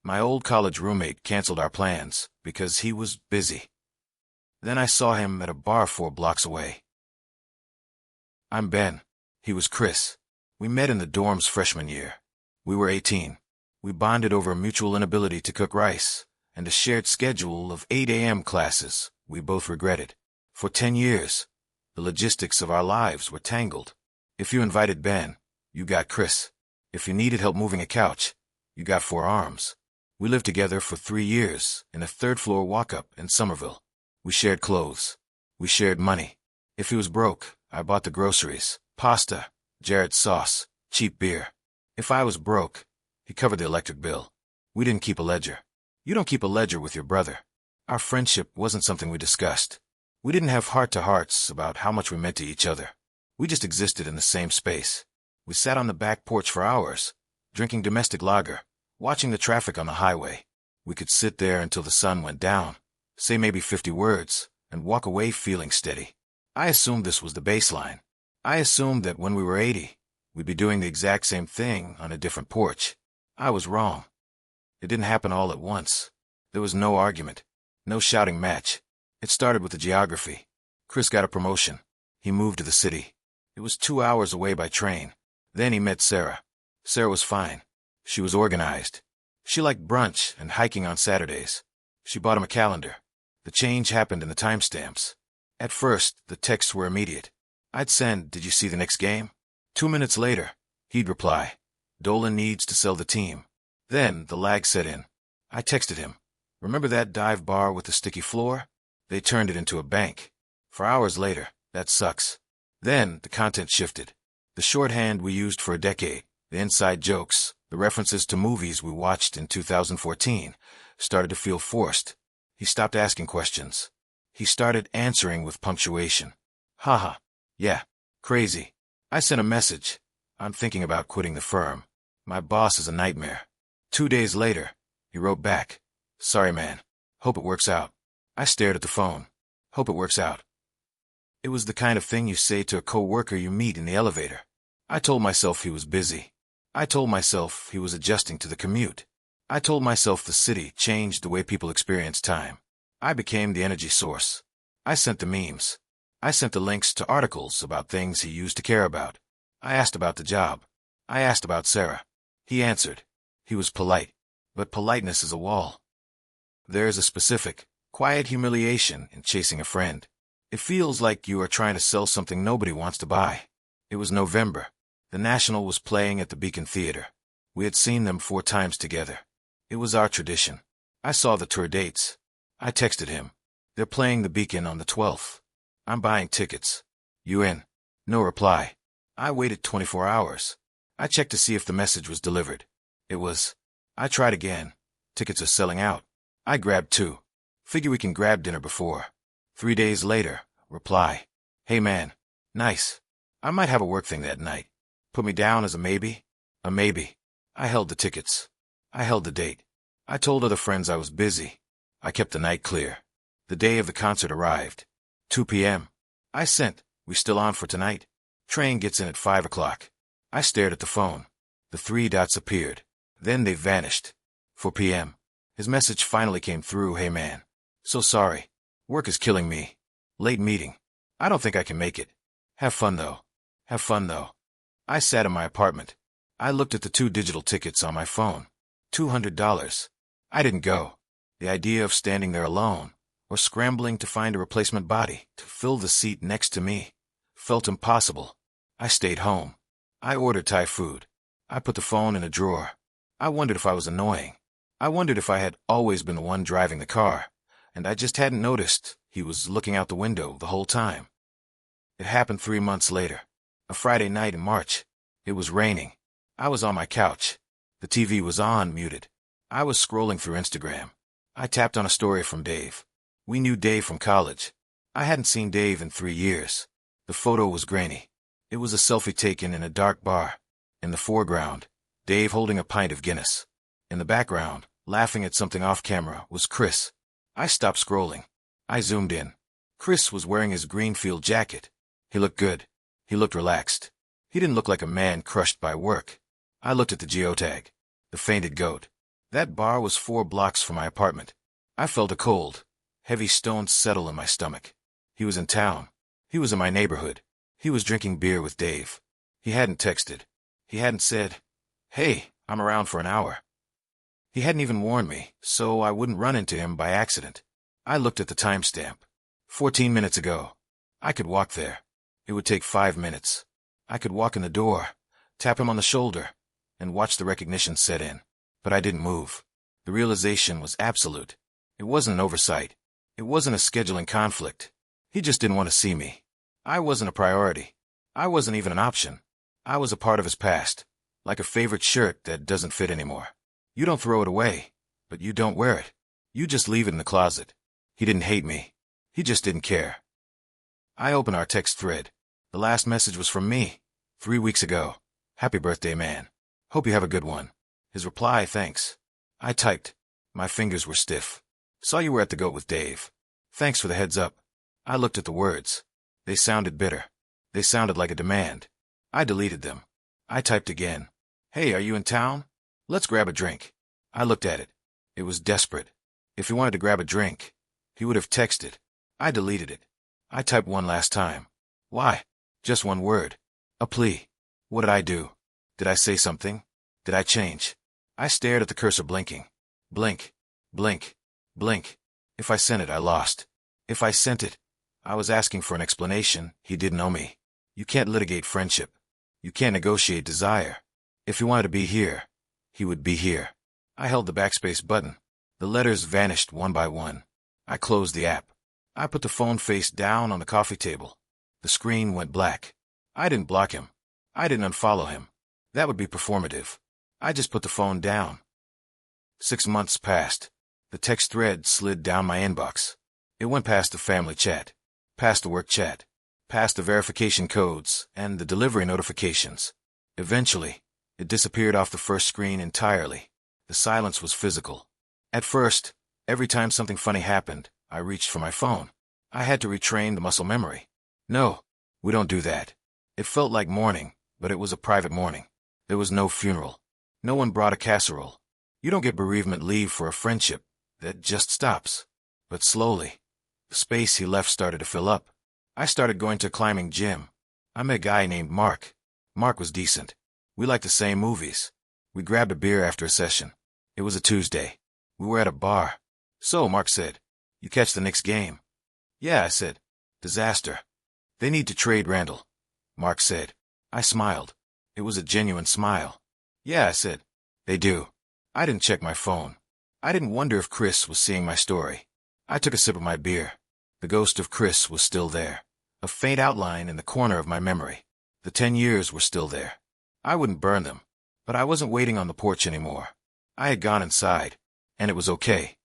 My old college roommate canceled our plans because he was busy. Then I saw him at a bar 4 blocks away. I'm Ben. He was Chris. We met in the dorms freshman year. We were 18. We bonded over a mutual inability to cook rice and a shared schedule of 8 a.m. classes we both regretted. For 10 years, the logistics of our lives were tangled. If you invited Ben, you got Chris. If you needed help moving a couch, you got 4 arms. We lived together for 3 years in a 3rd-floor walk-up in Somerville. We shared clothes. We shared money. If he was broke, I bought the groceries, pasta, Jared sauce, cheap beer. If I was broke, he covered the electric bill. We didn't keep a ledger. You don't keep a ledger with your brother. Our friendship wasn't something we discussed. We didn't have heart-to-hearts about how much we meant to each other. We just existed in the same space. We sat on the back porch for hours, drinking domestic lager, watching the traffic on the highway. We could sit there until the sun went down, say maybe 50 words, and walk away feeling steady. I assumed this was the baseline. I assumed that when we were 80, we'd be doing the exact same thing on a different porch. I was wrong. It didn't happen all at once. There was no argument, no shouting match. It started with the geography. Chris got a promotion. He moved to the city. It was 2 hours away by train. Then he met Sarah. Sarah was fine. She was organized. She liked brunch and hiking on Saturdays. She bought him a calendar. The change happened in the timestamps. At first, the texts were immediate. I'd send, "Did you see the Knicks game?" 2 minutes later, he'd reply, "Dolan needs to sell the team." Then the lag set in. I texted him, "Remember that dive bar with the sticky floor? They turned it into a bank." For hours later, "That sucks." Then the content shifted. The shorthand we used for a decade, the inside jokes, the references to movies we watched in 2014, started to feel forced. He stopped asking questions. He started answering with punctuation. Haha. Yeah. Crazy. I sent a message. "I'm thinking about quitting the firm. My boss is a nightmare." 2 days later, he wrote back, "Sorry, man. Hope it works out." I stared at the phone. Hope it works out. It was the kind of thing you say to a coworker you meet in the elevator. I told myself he was busy. I told myself he was adjusting to the commute. I told myself the city changed the way people experience time. I became the energy source. I sent the memes. I sent the links to articles about things he used to care about. I asked about the job. I asked about Sarah. He answered. He was polite. But politeness is a wall. There is a specific, quiet humiliation in chasing a friend. It feels like you are trying to sell something nobody wants to buy. It was November. The National was playing at the Beacon Theater. We had seen them 4 times together. It was our tradition. I saw the tour dates. I texted him. "They're playing the Beacon on the 12th. I'm buying tickets. You in?" No reply. I waited 24 hours. I checked to see if the message was delivered. It was. I tried again. "Tickets are selling out." I grabbed 2. Figure we can grab dinner before. 3 days later, reply. "Hey man. Nice. I might have a work thing that night. Put me down as a maybe?" A maybe. I held the tickets. I held the date. I told other friends I was busy. I kept the night clear. The day of the concert arrived. 2 p.m. I sent, "We still on for tonight?" Train gets in at 5 o'clock. I stared at the phone. The 3 dots appeared. Then they vanished. 4 p.m. His message finally came through. "Hey man. So sorry. Work is killing me. Late meeting. I don't think I can make it. Have fun though. Have fun though." I sat in my apartment. I looked at the 2 digital tickets on my phone. $200. I didn't go. The idea of standing there alone, or scrambling to find a replacement body to fill the seat next to me, felt impossible. I stayed home. I ordered Thai food. I put the phone in a drawer. I wondered if I was annoying. I wondered if I had always been the one driving the car, and I just hadn't noticed he was looking out the window the whole time. It happened 3 months later. A Friday night in March. It was raining. I was on my couch. The TV was on, muted. I was scrolling through Instagram. I tapped on a story from Dave. We knew Dave from college. I hadn't seen Dave in 3 years. The photo was grainy. It was a selfie taken in a dark bar. In the foreground, Dave holding a pint of Guinness. In the background, laughing at something off camera, was Chris. I stopped scrolling. I zoomed in. Chris was wearing his Greenfield jacket. He looked good. He looked relaxed. He didn't look like a man crushed by work. I looked at the geotag. The fainted goat. That bar was 4 blocks from my apartment. I felt a cold, heavy stone settle in my stomach. He was in town. He was in my neighborhood. He was drinking beer with Dave. He hadn't texted. He hadn't said, "Hey, I'm around for an hour." He hadn't even warned me, so I wouldn't run into him by accident. I looked at the timestamp. 14 minutes ago. I could walk there. It would take 5 minutes. I could walk in the door, tap him on the shoulder, and watch the recognition set in. But I didn't move. The realization was absolute. It wasn't an oversight. It wasn't a scheduling conflict. He just didn't want to see me. I wasn't a priority. I wasn't even an option. I was a part of his past, like a favorite shirt that doesn't fit anymore. You don't throw it away, but you don't wear it. You just leave it in the closet. He didn't hate me. He just didn't care. I opened our text thread. The last message was from me, 3 weeks ago. "Happy birthday, man. Hope you have a good one." His reply, "Thanks." I typed. My fingers were stiff. "Saw you were at the Goat with Dave. Thanks for the heads up." I looked at the words. They sounded bitter. They sounded like a demand. I deleted them. I typed again. "Hey, are you in town? Let's grab a drink." I looked at it. It was desperate. If he wanted to grab a drink, he would have texted. I deleted it. I typed one last time. Why? Just one word. A plea. What did I do? Did I say something? Did I change? I stared at the cursor blinking. Blink. Blink. Blink. If I sent it, I lost. If I sent it, I was asking for an explanation. He didn't know me. You can't litigate friendship. You can't negotiate desire. If he wanted to be here, he would be here. I held the backspace button. The letters vanished one by one. I closed the app. I put the phone face down on the coffee table. The screen went black. I didn't block him. I didn't unfollow him. That would be performative. I just put the phone down. 6 months passed. The text thread slid down my inbox. It went past the family chat, past the work chat, past the verification codes and the delivery notifications. Eventually, it disappeared off the first screen entirely. The silence was physical. At first, every time something funny happened, I reached for my phone. I had to retrain the muscle memory. No, we don't do that. It felt like mourning, but it was a private mourning. There was no funeral. No one brought a casserole. You don't get bereavement leave for a friendship. That just stops. But slowly, the space he left started to fill up. I started going to a climbing gym. I met a guy named Mark. Mark was decent. We liked the same movies. We grabbed a beer after a session. It was a Tuesday. We were at a bar. "So," Mark said, "you catch the Knicks game?" "Yeah," I said. "Disaster. They need to trade Randall," Mark said. I smiled. It was a genuine smile. "Yeah," I said. "They do." I didn't check my phone. I didn't wonder if Chris was seeing my story. I took a sip of my beer. The ghost of Chris was still there, a faint outline in the corner of my memory. The 10 years were still there. I wouldn't burn them, but I wasn't waiting on the porch anymore. I had gone inside, and it was okay.